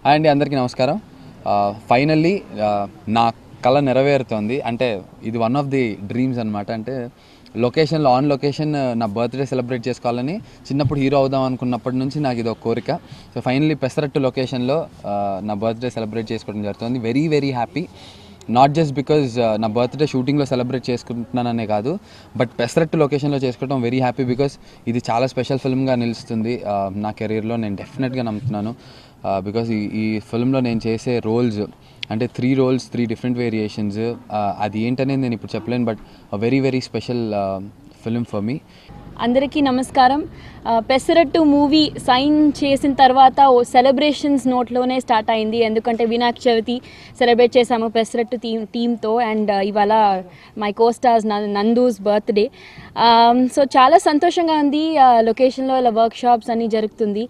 Hi అండి, అందరికీ నమస్కారం. ఫైనల్లీ నా కళ నెరవేరుతోంది. అంటే ఇది వన్ ఆఫ్ ది డ్రీమ్స్ అనమాట. అంటే లొకేషన్లో ఆన్ లొకేషన్ నా బర్త్డే సెలబ్రేట్ చేసుకోవాలని చిన్నప్పుడు హీరో అవుదాం అనుకున్నప్పటి నుంచి నాకు ఇది ఒక కోరిక. సో ఫైనల్లీ పెసరట్టు లొకేషన్లో నా బర్త్డే సెలబ్రేట్ చేసుకోవడం జరుగుతుంది. Very very happy. Not just because నా బర్త్డే షూటింగ్లో సెలబ్రేట్ చేసుకుంటున్నాననే కాదు, బట్ పెసరట్టు లొకేషన్లో చేసుకోవడం వెరీ హ్యాపీ బికాజ్ ఇది చాలా స్పెషల్ ఫిల్మ్గా నిలుస్తుంది నా కెరీర్లో. నేను డెఫినెట్గా నమ్ముతున్నాను. బికాజ్ ఈ ఫిల్మ్లో నేను చేసే రోల్స్ అంటే 3 roles, 3 డిఫరెంట్ వేరియేషన్స్. అది ఏంటనేది నేను ఇప్పుడు చెప్పలేను, but very very special film for me. అందరికీ నమస్కారం. పెసరట్టు మూవీ సైన్ చేసిన తర్వాత ఓ సెలబ్రేషన్స్ నోట్లోనే స్టార్ట్ అయింది. ఎందుకంటే వినాయక చవితి సెలబ్రేట్ చేసాము పెసరట్టు టీమ్తో. అండ్ ఇవాళ my co-stars Nandu's birthday. So చాలా సంతోషంగా ఉంది. లొకేషన్లో ఇలా వర్క్షాప్స్ అన్నీ జరుగుతుంది.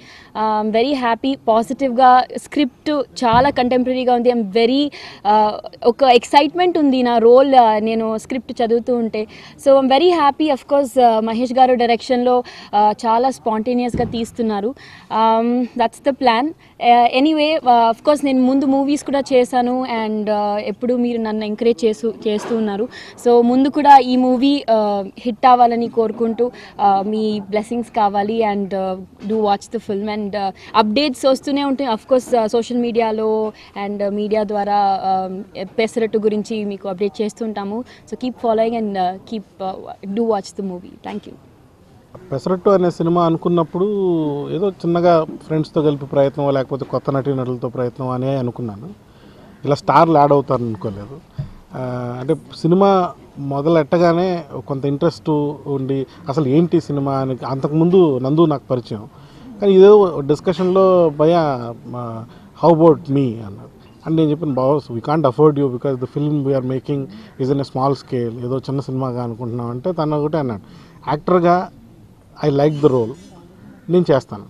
Very happy. పాజిటివ్గా స్క్రిప్ట్ చాలా కంటెంపరీగా ఉంది. ఐమ్ వెరీ ఒక ఎక్సైట్మెంట్ ఉంది నా రోల్ నేను స్క్రిప్ట్ చదువుతూ ఉంటే. So I'm very happy. Of course Mahesh గారు డైరెక్షన్లో చాలా స్పాంటేనియస్గా తీస్తున్నారు. That's the plan. Anyway, of course నేను ముందు మూవీస్ కూడా చేశాను అండ్ ఎప్పుడు మీరు నన్ను ఎంకరేజ్ చేస్తూ ఉన్నారు. సో ముందు కూడా ఈ మూవీ హిట్ అవ్వాలని కోరుకుంటూ మీ బ్లెస్సింగ్స్ కావాలి. And do watch the film. And updates వస్తూనే ఉంటాయి అఫ్ కోర్స్ సోషల్ మీడియాలో అండ్ మీడియా ద్వారా పెసరట్టు గురించి మీకు అప్డేట్ చేస్తుంటాము. So keep following and keep do watch the movie. Thank you. Pesarattu అనే సినిమా అనుకున్నప్పుడు ఏదో చిన్నగా ఫ్రెండ్స్తో కలిపి ప్రయత్నం, లేకపోతే కొత్త నటీనటులతో ప్రయత్నం అనే అనుకున్నాను. ఇలా స్టార్లు యాడ్ అవుతారు అనుకోలేదు. అంటే సినిమా మొదలెట్టగానే కొంత ఇంట్రెస్ట్ ఉండి అసలు ఏంటి సినిమా అని. అంతకుముందు నందు నాకు పరిచయం, కానీ ఇదే డిస్కషన్లో భయ హౌ అబౌట్ మీ అన్నారు. అండ్ నేను చెప్పాను, boss we can't afford you because the film we're making is in a small scale, ఏదో చిన్న సినిమాగా అనుకుంటున్నాం అంటే తను ఒకటే అన్నాడు, యాక్టర్గా ఐ లైక్ ద రోల్, నేను చేస్తాను.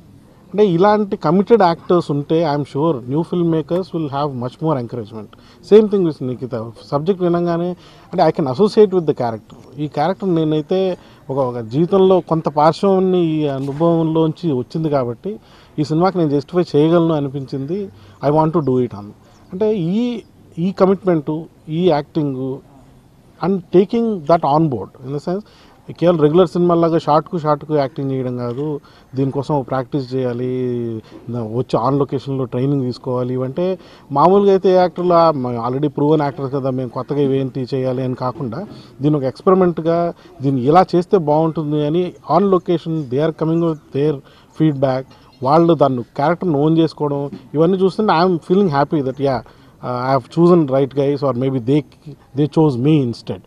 అంటే ఇలాంటి కమిటెడ్ యాక్టర్స్ ఉంటే I'm sure new film makers will have much more encouragement. Same thing with Nikhita. Subject వినగానే అంటే I can associate with the character. ఈ క్యారెక్టర్ నేనైతే ఒక జీవితంలో కొంత పార్శ్వాన్ని ఈ అనుభవంలోంచి వచ్చింది కాబట్టి ఈ సినిమాకి నేను జస్టిఫై చేయగలను అనిపించింది. I want to do it on. అంటే ఈ కమిట్మెంటు, ఈ acting and taking that on board in the sense కేవలం రెగ్యులర్ సినిమాలాగా షార్ట్కు యాక్టింగ్ చేయడం కాదు, దీనికోసం ప్రాక్టీస్ చేయాలి, వచ్చి ఆన్ లొకేషన్లో ట్రైనింగ్ తీసుకోవాలి. ఇవంటే మామూలుగా అయితే యాక్టర్లు ఆల్రెడీ ప్రూవన్ యాక్టర్స్ కదా, మేము కొత్తగా ఇవేంటి చేయాలి అని కాకుండా దీని ఒక ఎక్స్పెరిమెంట్గా దీన్ని ఇలా చేస్తే బాగుంటుంది అని on location they are coming with their feedback. వాళ్ళు దాన్ని క్యారెక్టర్ని ఓన్ చేసుకోవడం, ఇవన్నీ చూస్తుంటే I'm feeling happy that I have chosen right guys or maybe they chose me instead.